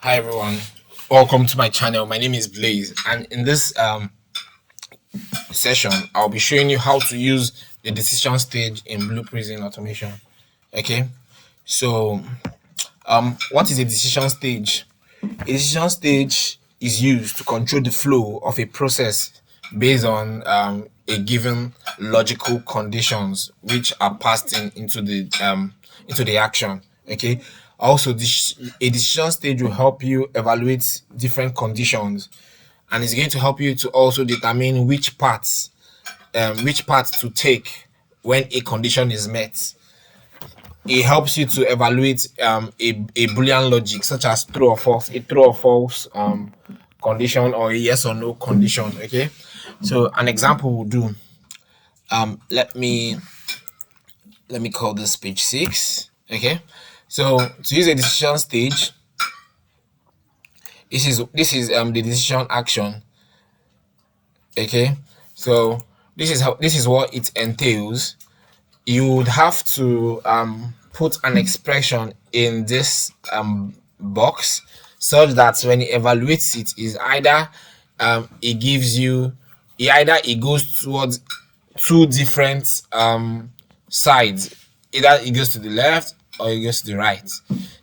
Hi everyone, welcome to my channel. My name is Blaze, and in this session I'll be showing you how to use the decision stage in Blue Prism automation. Okay, so what is a decision stage? A decision stage is used to control the flow of a process based on a given logical conditions which are passed into the action. Okay. Also, a decision stage will help you evaluate different conditions, and it's going to help you to also determine which paths to take when a condition is met. It helps you to evaluate a boolean logic such as true or false condition, or a yes or no condition. Okay, so an example will do. Let me call this page 6. Okay, so to use a decision stage, this is the decision action. Okay, so this is what it entails. You would have to put an expression in this box such that when it evaluates it is either it gives you it goes towards two different sides. Either it goes to the left or it goes to the right,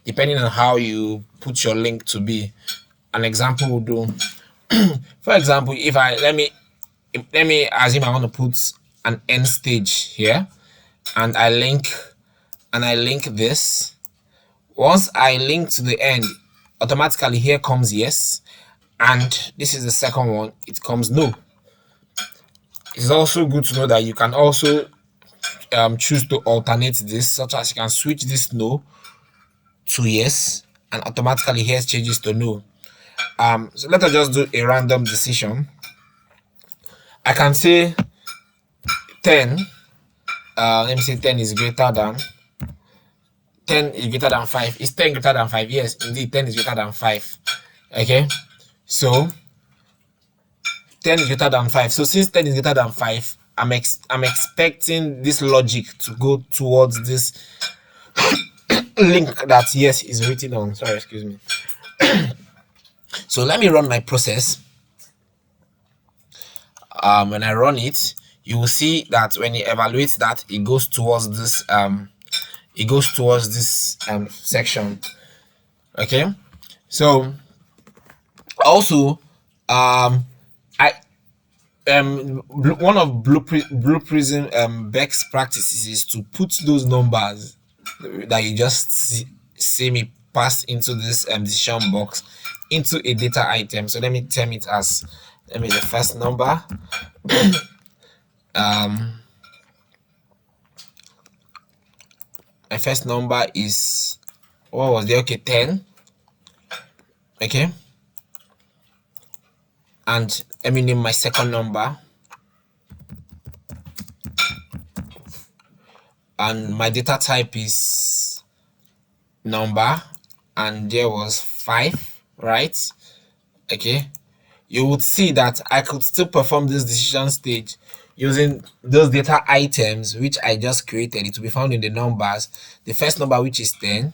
depending on how you put your link to be. An example will do. For example, if I let me assume I want to put an end stage here, and I link this. Once I link to the end, automatically here comes yes, and this is the second one, it comes no. It's also good to know that you can also choose to alternate this, such as you can switch this no to yes, and automatically here changes to no. So let us just do a random decision. I can say 10. Let me say 10 is greater than 5. Is 10 greater than 5? Yes, indeed, 10 is greater than 5. Okay, so 10 is greater than 5. So since 10 is greater than 5, I'm expecting this logic to go towards this link that yes is written on. Sorry, excuse me. So let me run my process. When I run it, you will see that when it evaluates that, it goes towards this section. Okay, so also I one of Blue Prism best practices is to put those numbers that you just see me pass into this decision box into a data item. So let me term it as, the first number. My first number is, what was there? Okay, 10. Okay, and let me name my second number, and my data type is number, and there was 5, right? Okay, you would see that I could still perform this decision stage using those data items which I just created. It will be found in the numbers. The first number, which is 10,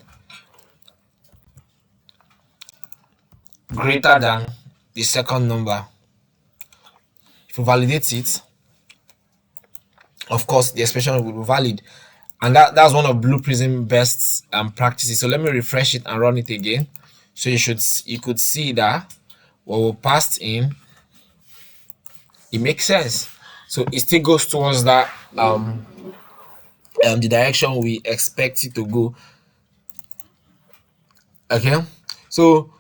greater than the second number. If you validate it, of course the expression will be valid, and that's one of Blue Prism best practices. So let me refresh it and run it again. So you could see that what we passed in, it makes sense. So it still goes towards that the direction we expect it to go. Okay, so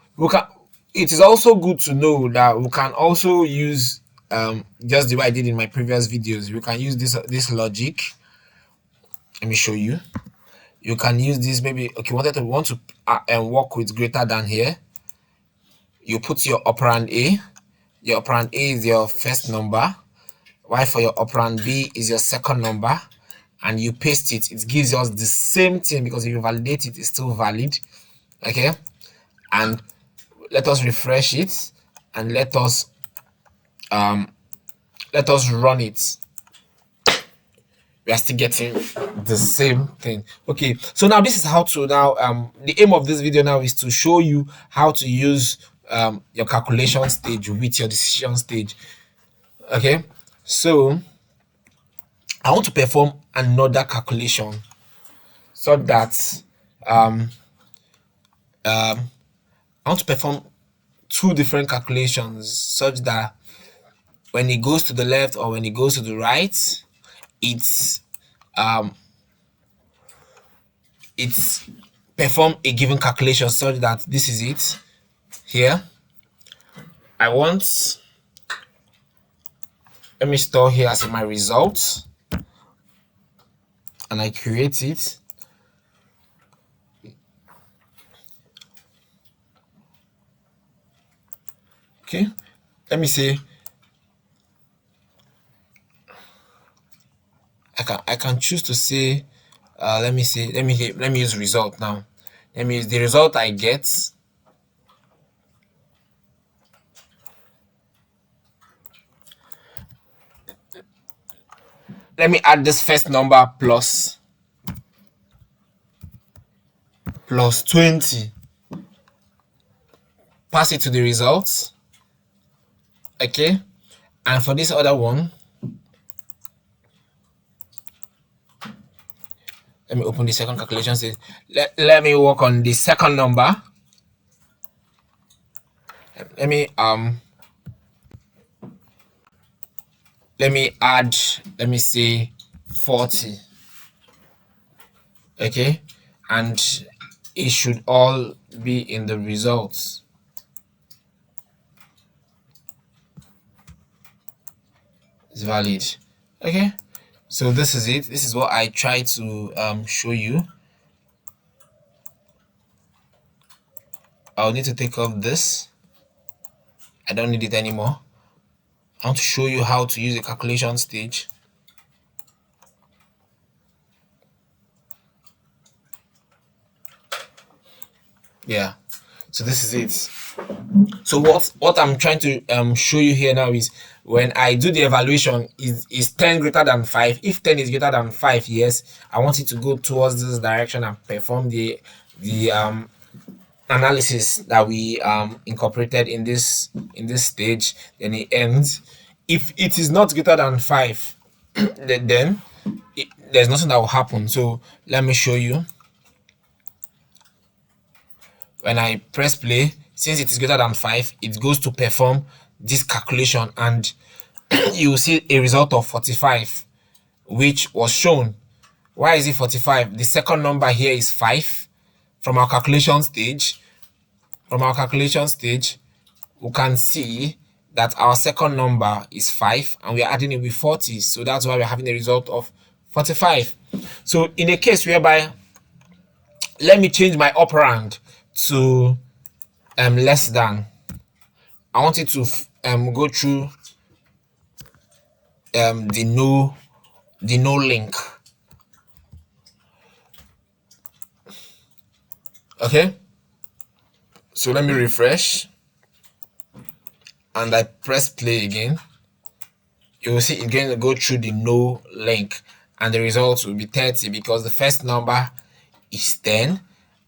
it is also good to know that we can also use just the way I did in my previous videos. We can use this logic. Let me show you. You can use this. Maybe, okay, want to work with greater than here. You put your operand A. Your operand A is your first number, while for your operand B is your second number, and you paste it. It gives us the same thing, because if you validate it, it's still valid. Okay, and let us refresh it, and let us run it. we are still getting the same thing. Okay, so now this is how to now the aim of this video now is to show you how to use your calculation stage with your decision stage. Okay, so I want to perform another calculation so that I want to perform two different calculations such that when it goes to the left or when it goes to the right, it's it's perform a given calculation such that this is it here. I want, let me store here as my result, and I create it. Okay, let me say I can choose to say let me use result now. Let me use the result I get. Let me add this first number plus 20. Pass it to the results. Okay, and for this other one, let me open the second calculation stage. Let me work on the second number. Let me add, let me say 40. Okay, and it should all be in the results. It's valid. Okay, so this is it. This is what I try to show you. I'll need to take off this. I don't need it anymore. I want to show you how to use a calculation stage. Yeah, so this is it. So what I'm trying to show you here now is when I do the evaluation, is 10 greater than 5? If 10 is greater than 5, yes, I want it to go towards this direction and perform the analysis that we incorporated in this stage. Then it ends. If it is not greater than 5, then there's nothing that will happen. So let me show you. When I press play, since it is greater than 5, it goes to perform this calculation, and you will see a result of 45, which was shown. Why is it 45? The second number here is 5. From our calculation stage, we can see that our second number is 5 and we are adding it with 40, so that's why we're having a result of 45. So in a case whereby, let me change my operand to less than, I want it to go through the no link. Okay, so let me refresh and I press play again. You will see it's going to go through the no link, and the result will be 30 because the first number is 10,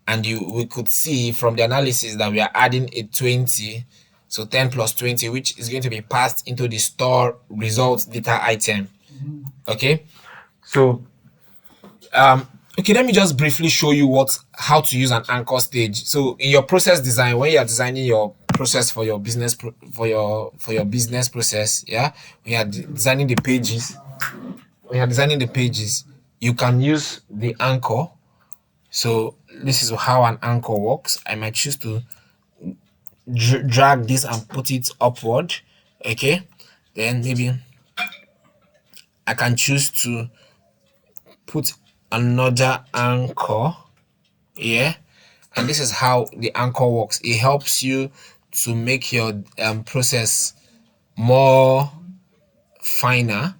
and we could see from the analysis that we are adding a 20, so 10 plus 20, which is going to be passed into the store results data item. Okay, so okay, let me just briefly show you how to use an anchor stage. So in your process design, when you are designing your process for your business business process, yeah, we are designing the pages. You can use the anchor. So this is how an anchor works. I might choose to drag this and put it upward. Okay, then maybe I can choose to put another anchor here, and this is how the anchor works. It helps you to make your process more finer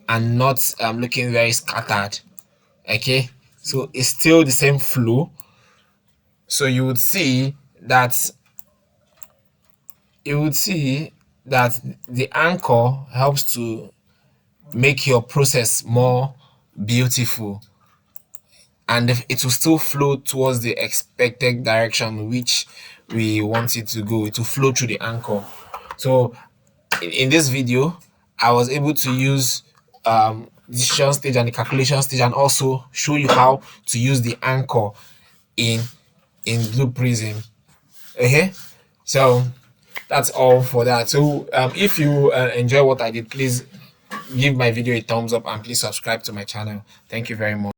and not looking very scattered. Okay, so it's still the same flow. So you would see that the anchor helps to make your process more beautiful, and it will still flow towards the expected direction which we want it to go. It will flow through the anchor. So in this video, I was able to use decision stage and the calculation stage, and also show you how to use the anchor in Blue Prism. Okay, so that's all for that. So if you enjoy what I did, please give my video a thumbs up and please subscribe to my channel. Thank you very much.